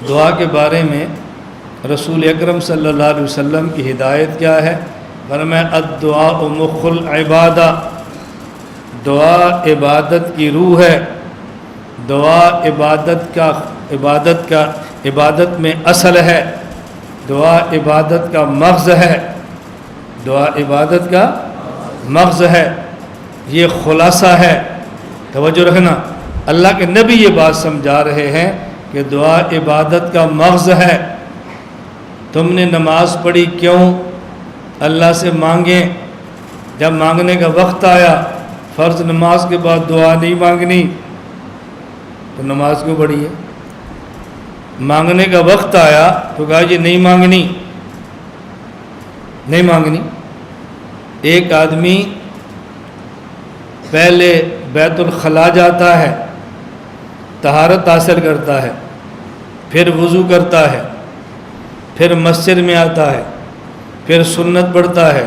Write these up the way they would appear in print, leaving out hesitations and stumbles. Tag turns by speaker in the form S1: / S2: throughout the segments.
S1: دعا کے بارے میں رسول اکرم صلی اللہ علیہ وسلم کی ہدایت کیا ہے؟ فرمایا الدعاء مخ العبادہ، دعا عبادت کی روح ہے، دعا عبادت میں اصل ہے، دعا عبادت کا مغز ہے، دعا عبادت کا مغز ہے، یہ خلاصہ ہے۔ توجہ رکھنا، اللہ کے نبی یہ بات سمجھا رہے ہیں کہ دعا عبادت کا مغز ہے۔ تم نے نماز پڑھی کیوں؟ اللہ سے مانگیں، جب مانگنے کا وقت آیا فرض نماز کے بعد دعا نہیں مانگنی تو نماز کیوں پڑھی ہے؟ مانگنے کا وقت آیا تو کہا یہ نہیں مانگنی۔ ایک آدمی پہلے بیت الخلاء جاتا ہے، طہارت حاصل کرتا ہے، پھر وضو کرتا ہے، پھر مسجد میں آتا ہے، پھر سنت پڑھتا ہے،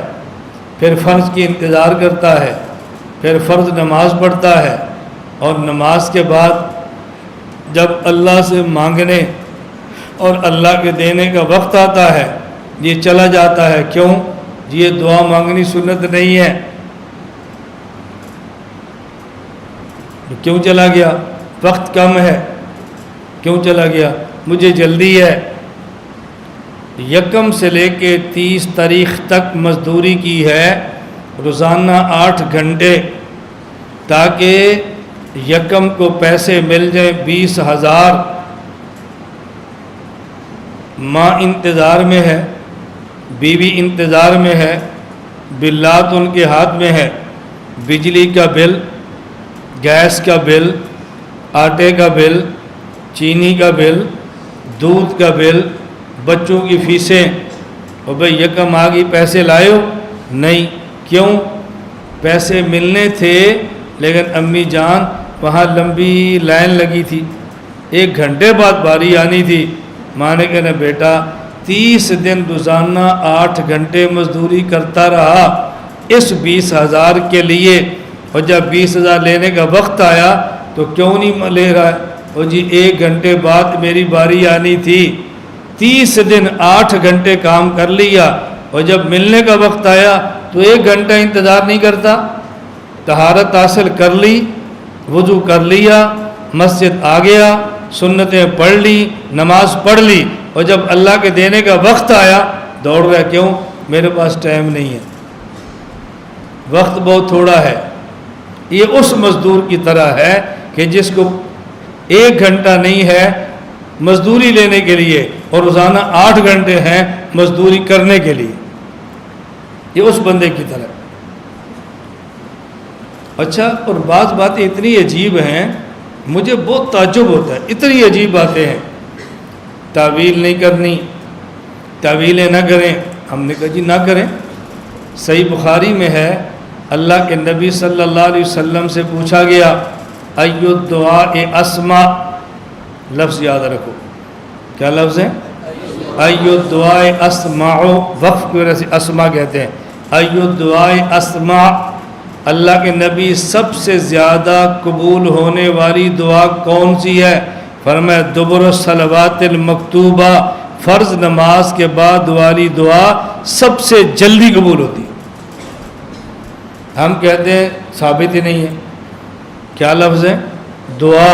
S1: پھر فرض کی انتظار کرتا ہے، پھر فرض نماز پڑھتا ہے، اور نماز کے بعد جب اللہ سے مانگنے اور اللہ کے دینے کا وقت آتا ہے یہ چلا جاتا ہے۔ کیوں؟ یہ دعا مانگنی سنت نہیں ہے۔ کیوں چلا گیا؟ وقت کم ہے، کیوں چلا گیا؟ مجھے جلدی ہے۔ 1 سے لے کے 30 تاریخ تک مزدوری کی ہے، روزانہ 8 گھنٹے، تاکہ 1 کو پیسے مل جائیں 20,000۔ ماں انتظار میں ہے، بیوی انتظار میں ہے، بلات ان کے ہاتھ میں ہے، بجلی کا بل، گیس کا بل، آٹے کا بل، چینی کا بل، دودھ کا بل، بچوں کی فیسیں۔ اور بھئی 1 آ گئی، پیسے لائے ہو؟ نہیں۔ کیوں؟ پیسے ملنے تھے لیکن امی جان وہاں لمبی لائن لگی تھی، 1 گھنٹے بعد باری آنی تھی۔ ماں نے کہا بیٹا 30 دن روزانہ 8 گھنٹے مزدوری کرتا رہا اس 20,000 کے لیے، اور جب 20,000 لینے کا وقت آیا تو کیوں نہیں لے رہا ہے؟ اور جی 1 گھنٹے بعد میری باری آنی تھی، 30 دن 8 گھنٹے کام کر لیا، اور جب ملنے کا وقت آیا تو 1 گھنٹہ انتظار نہیں کرتا۔ طہارت حاصل کر لی، وضو کر لیا، مسجد آ گیا، سنتیں پڑھ لی، نماز پڑھ لی، اور جب اللہ کے دینے کا وقت آیا دوڑ رہا۔ کیوں؟ میرے پاس ٹائم نہیں ہے، وقت بہت تھوڑا ہے۔ یہ اس مزدور کی طرح ہے کہ جس کو 1 گھنٹہ نہیں ہے مزدوری لینے کے لیے اور روزانہ 8 گھنٹے ہیں مزدوری کرنے کے لیے، یہ اس بندے کی طرح۔ اچھا، اور بعض باتیں اتنی عجیب ہیں مجھے بہت تعجب ہوتا ہے، اتنی عجیب باتیں ہیں۔ تعویل نہیں کرنی، تعویلیں نہ کریں۔ ہم نے کہا جی نہ کریں۔ صحیح بخاری میں ہے، اللہ کے نبی صلی اللہ علیہ وسلم سے پوچھا گیا ای الدعاء اسمع، لفظ یاد رکھو، کیا لفظ ہے؟ ای الدعاء اسمع، وقف کی وجہ سے اسمع کہتے ہیں۔ ای الدعاء اسمع، اللہ کے نبی سب سے زیادہ قبول ہونے والی دعا کون سی ہے؟ فرمایا دبر الصلوات المکتوبہ، فرض نماز کے بعد والی دعا سب سے جلدی قبول ہوتی ہے۔ ہم کہتے ہیں ثابت ہی نہیں ہے، کیا لفظ ہے؟ دعا۔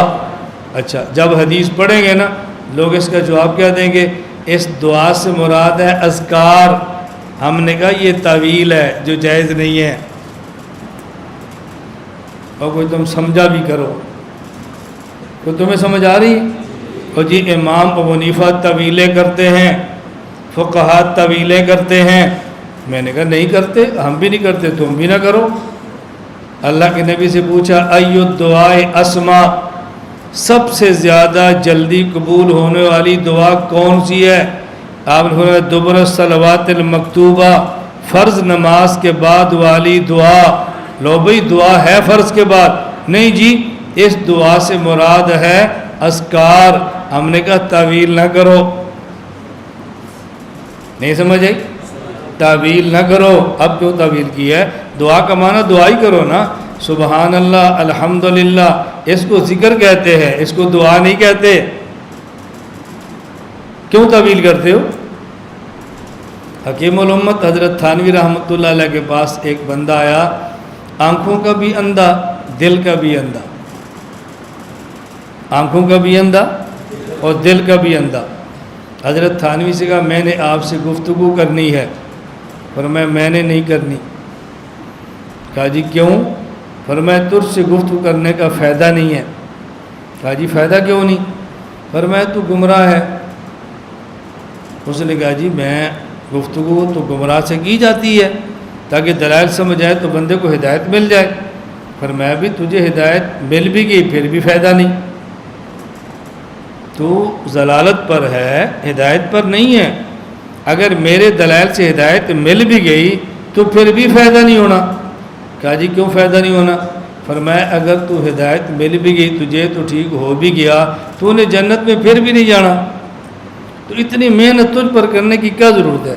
S1: اچھا، جب حدیث پڑھیں گے نا لوگ اس کا جواب کیا دیں گے؟ اس دعا سے مراد ہے اذکار۔ ہم نے کہا یہ تعویل ہے جو جائز نہیں ہے، اور کوئی تم سمجھا بھی کرو، تو تمہیں سمجھ آ رہی؟ اور جی امام ابو حنیفہ طویلیں کرتے ہیں، فقہاء طویلیں کرتے ہیں۔ میں نے کہا نہیں کرتے، ہم بھی نہیں کرتے، تم بھی نہ کرو۔ اللہ کے نبی سے پوچھا ای الدعاء اسمع، سب سے زیادہ جلدی قبول ہونے والی دعا کون سی ہے؟ آپ نے فرمایا دبر الصلوات المکتوبہ، فرض نماز کے بعد والی دعا۔ لو بھئی دعا ہے فرض کے بعد؟ نہیں جی، اس دعا سے مراد ہے اذکار۔ ہم نے کہا تعویل نہ کرو، نہیں سمجھ آئی؟ تعویل نہ کرو۔ اب کیوں تعویل کی ہے؟ دعا کا معنی دعا ہی کرو نا، سبحان اللہ، الحمدللہ، اس کو ذکر کہتے ہیں، اس کو دعا نہیں کہتے۔ کیوں تعویل کرتے ہو؟ حکیم الامت حضرت تھانوی رحمۃ اللہ علیہ کے پاس ایک بندہ آیا، آنکھوں کا بھی اندھا، دل کا بھی اندھا، آنکھوں کا بھی اندھا اور دل کا بھی اندھا۔ حضرت تھانوی سے کہا میں نے آپ سے گفتگو کرنی ہے، فرمایا میں نے نہیں کرنی۔ کہا جی کیوں؟ فرمایا تجھ سے گفتگو کرنے کا فائدہ نہیں ہے۔ کہا جی فائدہ کیوں نہیں؟ فرمایا تو گمراہ ہے۔ اس نے کہا جی میں گفتگو تو گمراہ سے کی جاتی ہے تاکہ دلائل سمجھ آئے تو بندے کو ہدایت مل جائے۔ فرمایا بھی تجھے ہدایت مل بھی گئی پھر بھی فائدہ نہیں، تو ضلالت پر ہے، ہدایت پر نہیں ہے۔ اگر میرے دلائل سے ہدایت مل بھی گئی تو پھر بھی فائدہ نہیں ہونا۔ کہا جی کیوں فائدہ نہیں ہونا؟ فرمایا اگر تو ہدایت مل بھی گئی تجھے تو ٹھیک ہو بھی گیا، تو نے جنت میں پھر بھی نہیں جانا، تو اتنی محنت تجھ پر کرنے کی کیا ضرورت ہے؟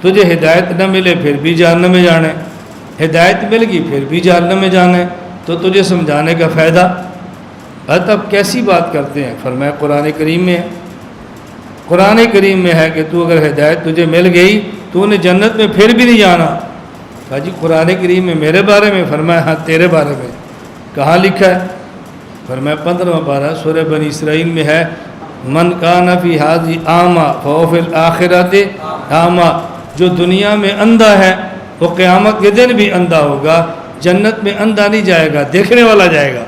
S1: تجھے ہدایت نہ ملے پھر بھی جہنم میں جانا ہے، ہدایت مل گئی پھر بھی جہنم میں جانا ہے، تو تجھے سمجھانے کا فائدہ؟ اب کیسی بات کرتے ہیں؟ فرمایا قرآن کریم میں ہے، قرآن کریم میں ہے کہ تو اگر ہدایت تجھے مل گئی تو نے جنت میں پھر بھی نہیں جانا۔ کہا جی قرآن کریم میں میرے بارے میں؟ فرمایا ہاں تیرے بارے میں۔ کہاں لکھا ہے؟ فرمایا 15واں پارہ سورہ بنی اسرائیل میں ہے، من کان فی ھذہ اعمیٰ فہو فی الآخرۃ اعمیٰ، جو دنیا میں اندھا ہے وہ قیامت کے دن بھی اندھا ہوگا، جنت میں اندھا نہیں جائے گا، دیکھنے والا جائے گا۔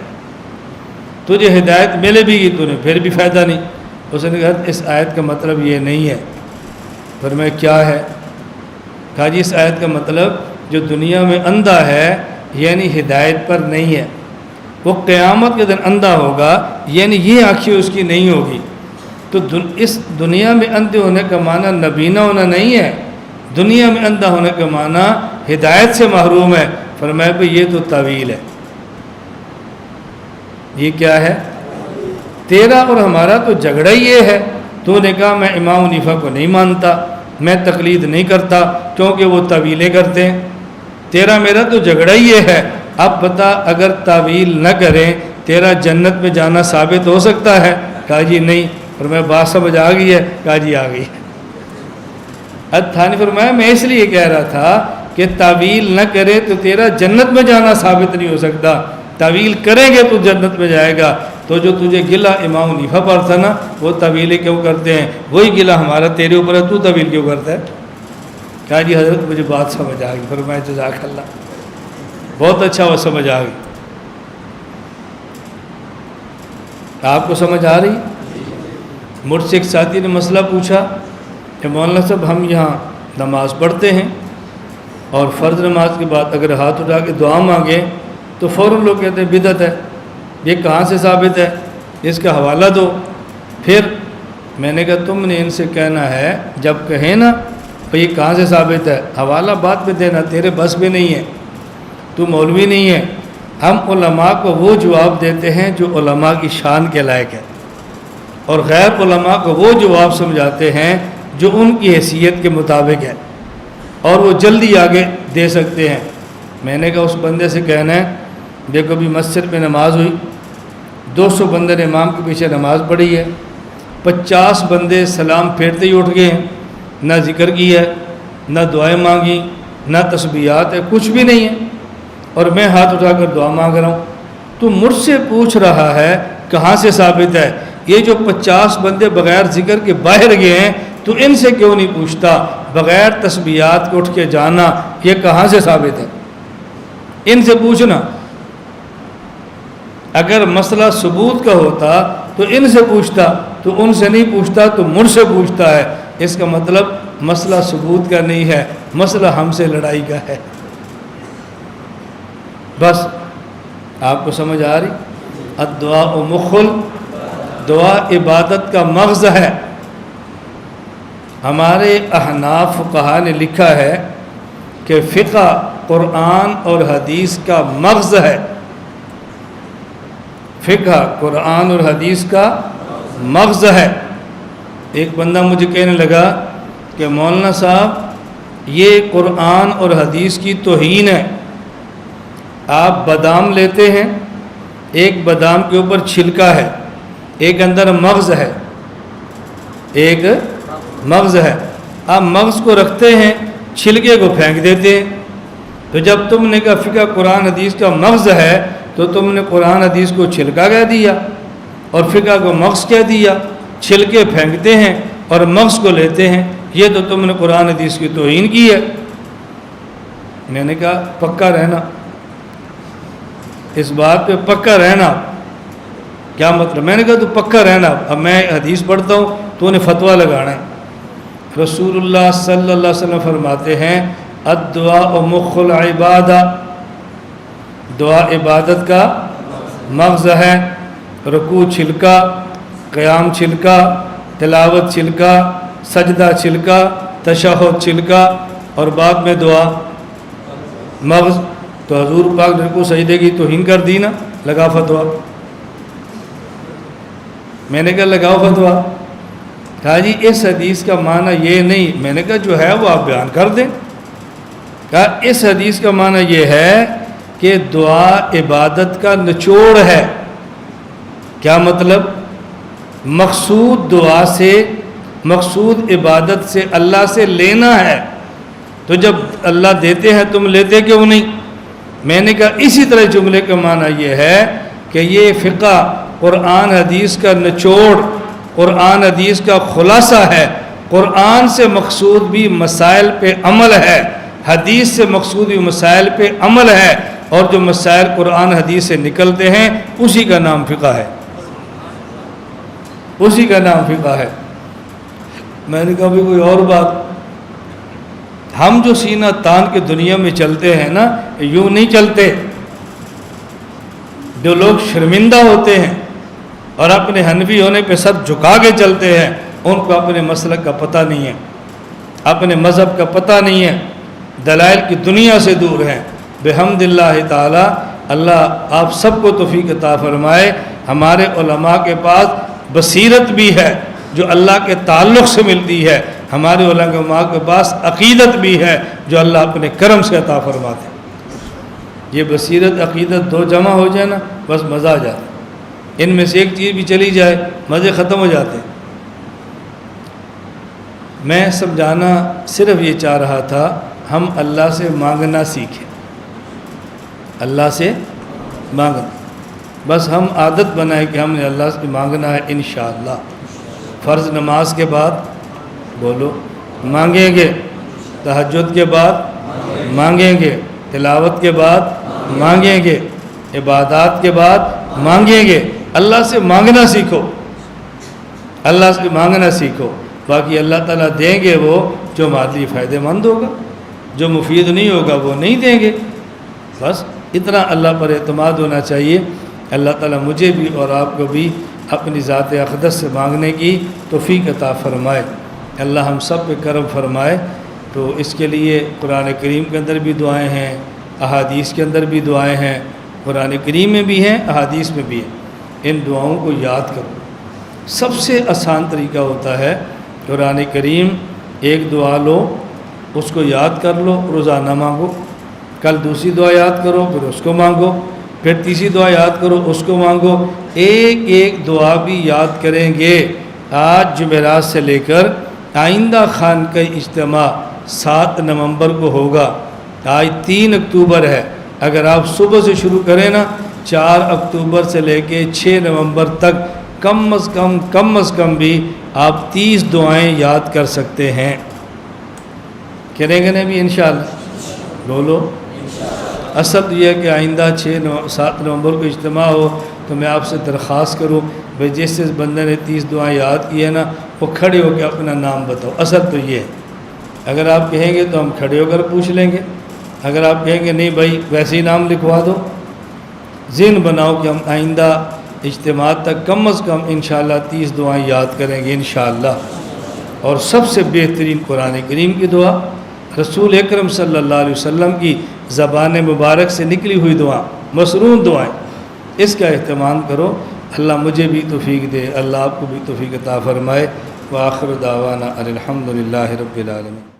S1: تجھے ہدایت ملے بھی گی تو نے پھر بھی فائدہ نہیں۔ اس نے کہا اس آیت کا مطلب یہ نہیں ہے۔ فرمایا کیا ہے؟ کہا جی اس آیت کا مطلب جو دنیا میں اندھا ہے یعنی ہدایت پر نہیں ہے، وہ قیامت کے دن اندھا ہوگا، یعنی یہ آنکھیں اس کی نہیں ہوگی۔ تو اس دنیا میں اندھے ہونے کا معنی نبینا ہونا نہیں ہے، دنیا میں اندھا ہونے کا معنی ہدایت سے محروم ہے۔ فرمایا بھئی یہ تو تعویل ہے۔ یہ کیا ہے؟ تیرا اور ہمارا تو جھگڑا ہی یہ ہے، تو نے کہا میں امام حنیفہ کو نہیں مانتا، میں تقلید نہیں کرتا کیونکہ وہ تعویلیں کرتے ہیں۔ تیرا میرا تو جھگڑا ہی یہ ہے۔ اب بتا اگر تعویل نہ کریں تیرا جنت میں جانا ثابت ہو سکتا ہے؟ کہا جی نہیں۔ فرمایا بات سمجھ آ گئی ہے؟ کہا جی آ گئی۔ تھانی فرمایا میں اس لیے کہہ رہا تھا کہ تعویل نہ کرے تو تیرا جنت میں جانا ثابت نہیں ہو سکتا، تعویل کریں گے تو جنت میں جائے گا۔ تو جو تجھے گلہ امام حنیفہ پر تھا نا، وہ تعویلیں کیوں کرتے ہیں، وہی گلہ ہمارا تیرے اوپر ہے، تو تعویل کیوں کرتا ہے؟ کہا جی حضرت مجھے بات سمجھ آ گئی۔ فرمایا جزاک اللہ، بہت اچھا وہ سمجھ آ گئی۔ آپ کو سمجھ آ رہی؟ مجھ سے ایک ساتھی نے مسئلہ پوچھا کہ مولانا صاحب ہم یہاں نماز پڑھتے ہیں اور فرض نماز کے بعد اگر ہاتھ اٹھا کے دعا مانگے تو فوراً لوگ کہتے ہیں بدعت ہے، یہ کہاں سے ثابت ہے، اس کا حوالہ دو۔ پھر میں نے کہا تم نے ان سے کہنا ہے جب کہیں نا تو یہ کہاں سے ثابت ہے، حوالہ بعد میں دینا، تیرے بس میں نہیں ہے، تو مولوی نہیں ہے۔ ہم علماء کو وہ جواب دیتے ہیں جو علماء کی شان کے لائق ہے، اور غیر علماء کو وہ جواب سمجھاتے ہیں جو ان کی حیثیت کے مطابق ہے اور وہ جلدی آگے دے سکتے ہیں۔ میں نے کہا اس بندے سے کہنا ہے دیکھو بھی مسجد میں نماز ہوئی، 200 بندے نے امام کے پیچھے نماز پڑھی ہے، 50 بندے سلام پھیرتے ہی اٹھ گئے ہیں، نہ ذکر کی ہے، نہ دعائیں مانگی، نہ تسبیحات ہے، کچھ بھی نہیں ہے، اور میں ہاتھ اٹھا کر دعا مانگ رہا ہوں۔ تو مجھ سے پوچھ رہا ہے کہاں سے ثابت ہے؟ یہ جو 50 بندے بغیر ذکر کے باہر گئے ہیں تو ان سے کیوں نہیں پوچھتا؟ بغیر تسبیحات کے اٹھ کے جانا یہ کہاں سے ثابت ہے؟ ان سے پوچھنا۔ اگر مسئلہ ثبوت کا ہوتا تو ان سے پوچھتا، تو ان سے نہیں پوچھتا تو مجھ سے پوچھتا ہے۔ اس کا مطلب مسئلہ ثبوت کا نہیں ہے، مسئلہ ہم سے لڑائی کا ہے۔ بس آپ کو سمجھ آ رہی؟ الدعاء مخل، دعا عبادت کا مغز ہے۔ ہمارے احناف فقہا نے لکھا ہے کہ فقہ قرآن اور حدیث کا مغز ہے، فقہ قرآن اور حدیث کا مغز ہے۔ ایک بندہ مجھے کہنے لگا کہ مولانا صاحب یہ قرآن اور حدیث کی توہین ہے، آپ بادام لیتے ہیں، ایک بادام کے اوپر چھلکا ہے، ایک اندر مغز ہے، ایک مغز ہے۔ آپ مغز کو رکھتے ہیں، چھلکے کو پھینک دیتے ہیں۔ تو جب تم نے کہا فقہ قرآن حدیث کا مغز ہے تو تم نے قرآن حدیث کو چھلکا کہہ دیا اور فقہ کو مغز کہہ دیا۔ چھلکے پھینکتے ہیں اور مغز کو لیتے ہیں، یہ تو تم نے قرآن حدیث کی توہین کی ہے۔ میں نے کہا پکا رہنا، اس بات پہ پکا رہنا۔ کیا مطلب؟ میں نے کہا تو پکا رہنا، اب میں حدیث پڑھتا ہوں تو نے فتویٰ لگانا ہے۔ رسول اللہ صلی اللہ علیہ وسلم فرماتے ہیں الدعاء مخ العبادہ، دعا عبادت کا مغز ہے۔ رکوع چھلکا، قیام چھلکا، تلاوت چھلکا، سجدہ چھلکا، تشہد چھلکا اور بعد میں دعا مغز۔ تو حضور پاک نے رکوع سجدے کی توہین کر دی نا، لگا فتویٰ۔ میں نے کہا لگاؤ فتویٰ۔ کہا جی اس حدیث کا معنی یہ نہیں۔ میں نے کہا جو ہے وہ آپ بیان کر دیں۔ کہا اس حدیث کا معنی یہ ہے کہ دعا عبادت کا نچوڑ ہے۔ کیا مطلب؟ مقصود دعا سے، مقصود عبادت سے اللہ سے لینا ہے، تو جب اللہ دیتے ہیں تم لیتے کیوں نہیں؟ میں نے کہا اسی طرح جملے کا معنی یہ ہے کہ یہ فقہ قرآن حدیث کا نچوڑ، قرآن حدیث کا خلاصہ ہے۔ قرآن سے مقصود بھی مسائل پہ عمل ہے، حدیث سے مقصود بھی مسائل پہ عمل ہے، اور جو مسائل قرآن حدیث سے نکلتے ہیں اسی کا نام فقہ ہے، اسی کا نام فقہ ہے۔ میں نے کہا بھی کوئی اور بات؟ ہم جو سینہ تان کے دنیا میں چلتے ہیں نا، یوں نہیں چلتے۔ جو لوگ شرمندہ ہوتے ہیں اور اپنے حنفی ہونے پہ سر جھکا کے چلتے ہیں، ان کو اپنے مسلک کا پتہ نہیں ہے، اپنے مذہب کا پتہ نہیں ہے، دلائل کی دنیا سے دور ہیں۔ بحمد اللہ تعالی، اللہ آپ سب کو توفیق عطا فرمائے۔ ہمارے علماء کے پاس بصیرت بھی ہے جو اللہ کے تعلق سے ملتی ہے، ہمارے علماء کے پاس عقیدت بھی ہے جو اللہ اپنے کرم سے عطا فرماتے ہیں۔ یہ بصیرت عقیدت دو جمع ہو جائے نا، بس مزہ آ جاتا ہے۔ ان میں سے ایک چیز بھی چلی جائے مزے ختم ہو جاتے ہیں۔ میں سمجھانا صرف یہ چاہ رہا تھا ہم اللہ سے مانگنا سیکھیں، اللہ سے مانگنا، بس ہم عادت بنائیں کہ ہم نے اللہ سے مانگنا ہے انشاءاللہ۔ فرض نماز کے بعد بولو مانگیں گے، تہجد کے بعد مانگیں گے، تلاوت کے بعد مانگیں گے، عبادات کے بعد مانگیں گے۔ اللہ سے مانگنا سیکھو، اللہ سے مانگنا سیکھو، باقی اللہ تعالیٰ دیں گے وہ جو مادی فائدہ مند ہوگا، جو مفید نہیں ہوگا وہ نہیں دیں گے۔ بس اتنا اللہ پر اعتماد ہونا چاہیے۔ اللہ تعالیٰ مجھے بھی اور آپ کو بھی اپنی ذات اقدس سے مانگنے کی توفیق عطا فرمائے۔ اللہ ہم سب پہ کرم فرمائے۔ تو اس کے لیے قرآن کریم کے اندر بھی دعائیں ہیں، احادیث کے اندر بھی دعائیں ہیں، قرآن کریم میں بھی ہیں، احادیث میں بھی ہیں۔ ان دعاؤں کو یاد کرو۔ سب سے آسان طریقہ ہوتا ہے قرآن کریم، ایک دعا لو، اس کو یاد کر لو، روزانہ مانگو، کل دوسری دعا یاد کرو، پھر اس کو مانگو، پھر تیسری دعا یاد کرو، اس کو مانگو۔ ایک ایک دعا بھی یاد کریں گے۔ آج جمعرات سے لے کر آئندہ خان کا اجتماع 7 نومبر کو ہوگا، آج 3 اکتوبر ہے۔ اگر آپ صبح سے شروع کریں نا، 4 اکتوبر سے لے کے 6 نومبر تک کم از کم بھی آپ 30 دعائیں یاد کر سکتے ہیں۔ کریں گے نا بھی انشاءاللہ؟ بولو۔ اصل یہ ہے کہ آئندہ 7 نومبر کو اجتماع ہو تو میں آپ سے درخواست کروں بھائی جس جس بندے نے 30 دعائیں یاد کی ہے نا، وہ کھڑے ہو کے اپنا نام بتاؤ۔ اصل تو یہ ہے، اگر آپ کہیں گے تو ہم کھڑے ہو کر پوچھ لیں گے، اگر آپ کہیں گے نہیں بھائی ویسے ہی نام لکھوا دو۔ ذہن بناؤ کہ ہم آئندہ اجتماع تک کم از کم انشاءاللہ 30 دعائیں یاد کریں گے انشاءاللہ۔ اور سب سے بہترین قرآن کریم کی دعا، رسول اکرم صلی اللہ علیہ وسلم کی زبان مبارک سے نکلی ہوئی دعا، مسنون دعائیں، اس کا اہتمام کرو۔ اللہ مجھے بھی توفیق دے، اللہ آپ کو بھی توفیق عطا فرمائے۔ وآخر دعوانا الحمدللہ رب العالمین۔